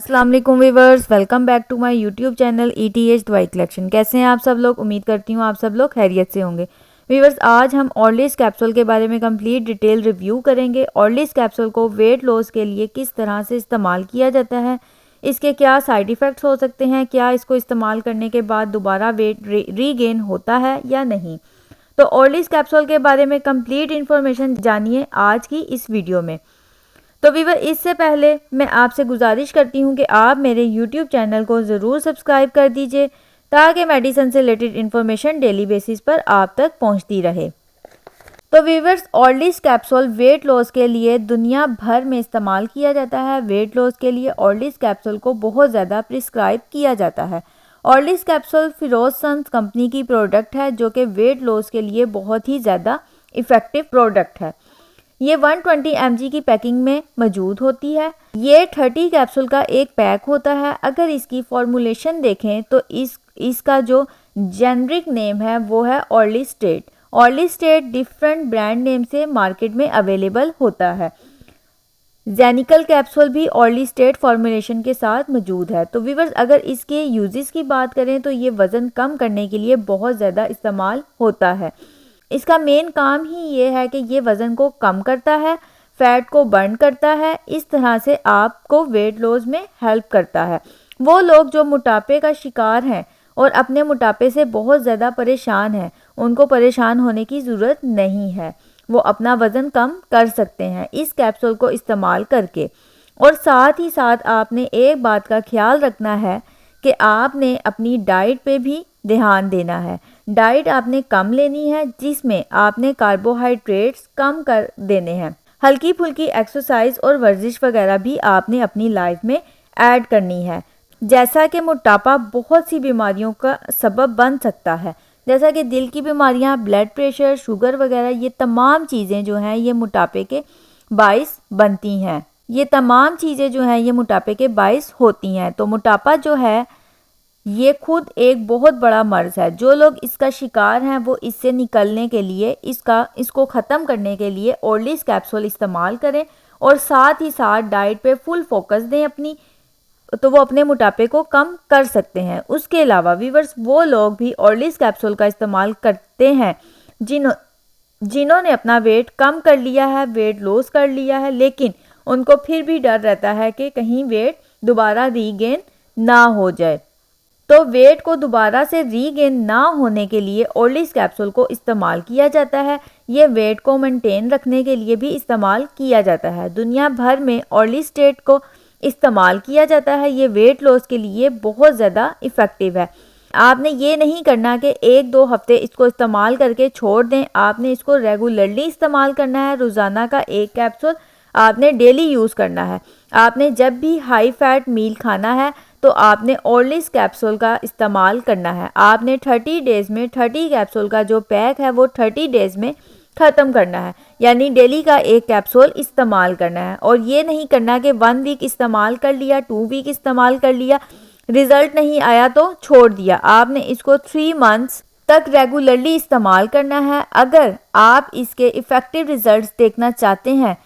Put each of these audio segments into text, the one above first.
अस्सलाम वालेकुम viewers, welcome back to my YouTube channel ETH दवाई कलेक्शन। कैसे हैं आप सब लोग? उम्मीद करती हूँ आप सब लोग खैरियत से होंगे। वीवर्स, आज हम ऑर्लिस कैप्सूल के बारे में कंप्लीट डिटेल रिव्यू करेंगे। ऑर्लिस कैप्सूल को वेट लॉस के लिए किस तरह से इस्तेमाल किया जाता है, इसके क्या साइड इफ़ेक्ट्स हो सकते हैं, क्या इसको इस्तेमाल करने के बाद दोबारा वेट रीगेन होता है या नहीं। तो ऑर्लिस कैप्सूल के बारे में कंप्लीट इन्फॉर्मेशन जानिए आज की इस वीडियो में। तो वीवर, इससे पहले मैं आपसे गुजारिश करती हूँ कि आप मेरे YouTube चैनल को ज़रूर सब्सक्राइब कर दीजिए ताकि मेडिसिन से रिलेटेड इन्फॉर्मेशन डेली बेसिस पर आप तक पहुँचती रहे। तो वीवर्स, ऑर्लिस कैप्सूल वेट लॉस के लिए दुनिया भर में इस्तेमाल किया जाता है। वेट लॉस के लिए ऑर्लिस कैप्सूल को बहुत ज़्यादा प्रिस्क्राइब किया जाता है। ऑर्लिस कैप्सूल फिरोज सन्स कंपनी की प्रोडक्ट है जो कि वेट लॉस के लिए बहुत ही ज़्यादा इफ़ेक्टिव प्रोडक्ट है। ये 120 mg की पैकिंग में मौजूद होती है। ये 30 कैप्सूल का एक पैक होता है। अगर इसकी फॉर्मूलेशन देखें तो इसका जो जेनरिक नेम है वो है ऑर्लिस्टेट। ऑर्लिस्टेट डिफरेंट ब्रांड नेम से मार्केट में अवेलेबल होता है। जेनिकल कैप्सूल भी ऑर्लिस्टेट फॉर्मूलेशन के साथ मौजूद है। तो व्यूअर्स, अगर इसके यूजेस की बात करें तो ये वज़न कम करने के लिए बहुत ज़्यादा इस्तेमाल होता है। इसका मेन काम ही ये है कि ये वज़न को कम करता है, फैट को बर्न करता है, इस तरह से आपको वेट लॉस में हेल्प करता है। वो लोग जो मोटापे का शिकार हैं और अपने मोटापे से बहुत ज़्यादा परेशान हैं, उनको परेशान होने की ज़रूरत नहीं है। वो अपना वज़न कम कर सकते हैं इस कैप्सूल को इस्तेमाल करके। और साथ ही साथ आपने एक बात का ख्याल रखना है कि आपने अपनी डाइट पे भी ध्यान देना है। डाइट आपने कम लेनी है जिसमें आपने कार्बोहाइड्रेट्स कम कर देने हैं। हल्की फुल्की एक्सरसाइज और वर्जिश वगैरह भी आपने अपनी लाइफ में ऐड करनी है। जैसा कि मोटापा बहुत सी बीमारियों का सबब बन सकता है, जैसा कि दिल की बीमारियां, ब्लड प्रेशर, शुगर वगैरह, ये तमाम चीज़ें जो हैं ये मोटापे के बाइस बनती हैं। ये तमाम चीज़ें जो हैं ये मोटापे के बाइस होती हैं। तो मोटापा जो है ये खुद एक बहुत बड़ा मर्ज़ है। जो लोग इसका शिकार हैं वो इससे निकलने के लिए, इसको ख़त्म करने के लिए ऑर्लिस कैप्सूल इस्तेमाल करें और साथ ही साथ डाइट पे फुल फोकस दें अपनी, तो वो अपने मोटापे को कम कर सकते हैं। उसके अलावा व्यूअर्स, वो लोग भी ऑर्लिस कैप्सूल का इस्तेमाल करते हैं जिन्होंने अपना वेट कम कर लिया है, वेट लॉस कर लिया है, लेकिन उनको फिर भी डर रहता है कि कहीं वेट दोबारा रीगेन ना हो जाए। तो वेट को दोबारा से रीगेन ना होने के लिए ऑर्लिस कैप्सूल को इस्तेमाल किया जाता है। ये वेट को मेंटेन रखने के लिए भी इस्तेमाल किया जाता है। दुनिया भर में ऑर्लिस्टेट को इस्तेमाल किया जाता है। ये वेट लॉस के लिए बहुत ज़्यादा इफ़ेक्टिव है। आपने ये नहीं करना कि 1-2 हफ्ते इसको इस्तेमाल करके छोड़ दें। आपने इसको रेगुलरली इस्तेमाल करना है। रोज़ाना का एक कैप्सूल आपने डेली यूज़ करना है। आपने जब भी हाई फैट मील खाना है तो आपने ऑर्लिस कैप्सूल का इस्तेमाल करना है। आपने 30 डेज़ में 30 कैप्सूल का जो पैक है वो 30 डेज़ में ख़त्म करना है, यानी डेली का एक कैप्सूल इस्तेमाल करना है। और ये नहीं करना कि 1 वीक इस्तेमाल कर लिया, 2 वीक इस्तेमाल कर लिया, रिज़ल्ट नहीं आया तो छोड़ दिया। आपने इसको 3 मंथ्स तक रेगुलरली इस्तेमाल करना है। अगर आप इसके इफ़ेक्टिव रिज़ल्ट्स देखना चाहते हैं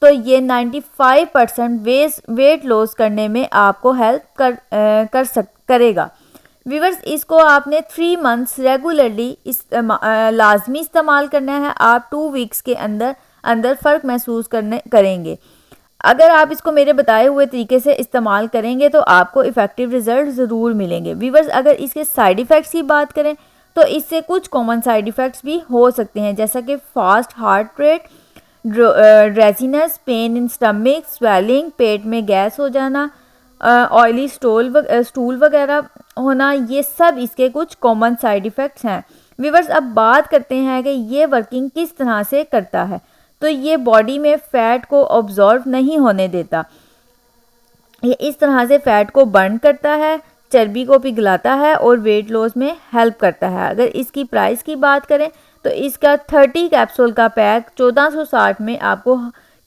तो ये 95% वेट लॉस करने में आपको हेल्प करेगा। व्यूअर्स, इसको आपने 3 मंथ्स रेगुलरली लाजमी इस्तेमाल करना है। आप 2 वीक्स के अंदर फ़र्क महसूस करेंगे। अगर आप इसको मेरे बताए हुए तरीके से इस्तेमाल करेंगे तो आपको इफ़ेक्टिव रिज़ल्ट ज़रूर मिलेंगे। व्यूअर्स, अगर इसके साइड इफ़ेक्ट्स की बात करें तो इससे कुछ कॉमन साइड इफ़ेक्ट्स भी हो सकते हैं, जैसा कि fast heart rate, drowsiness, pain in stomach, swelling, पेट में गैस हो जाना, ऑयली स्टूल वगैरह होना, ये सब इसके कुछ कॉमन साइड इफ़ेक्ट्स हैं। व्यूअर्स, अब बात करते हैं कि ये वर्किंग किस तरह से करता है। तो ये बॉडी में फ़ैट को ऑब्जॉर्व नहीं होने देता। ये इस तरह से फ़ैट को बर्न करता है, चर्बी को पिघलाता है और वेट लॉस में हेल्प करता है। अगर इसकी प्राइस की बात करें तो इसका 30 कैप्सूल का पैक 1460 में आपको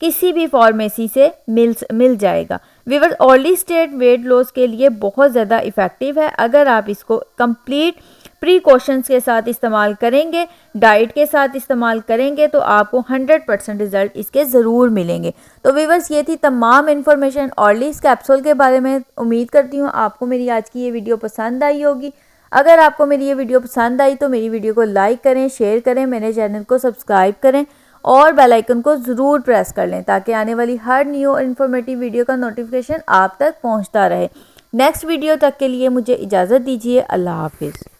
किसी भी फार्मेसी से मिल जाएगा। व्यूअर्स, ऑर्लिस्टेट वेट लॉस के लिए बहुत ज़्यादा इफ़ेक्टिव है। अगर आप इसको कंप्लीट प्रीकॉशंस के साथ इस्तेमाल करेंगे, डाइट के साथ इस्तेमाल करेंगे तो आपको 100% रिजल्ट इसके ज़रूर मिलेंगे। तो व्यूअर्स, ये थी तमाम इन्फॉर्मेशन ऑर्लीज कैप्सूल के बारे में। उम्मीद करती हूँ आपको मेरी आज की ये वीडियो पसंद आई होगी। अगर आपको मेरी ये वीडियो पसंद आई तो मेरी वीडियो को लाइक करें, शेयर करें, मेरे चैनल को सब्सक्राइब करें और बेल आइकन को ज़रूर प्रेस कर लें ताकि आने वाली हर न्यू और इन्फॉर्मेटिव वीडियो का नोटिफिकेशन आप तक पहुंचता रहे। नेक्स्ट वीडियो तक के लिए मुझे इजाज़त दीजिए। अल्लाह हाफिज़।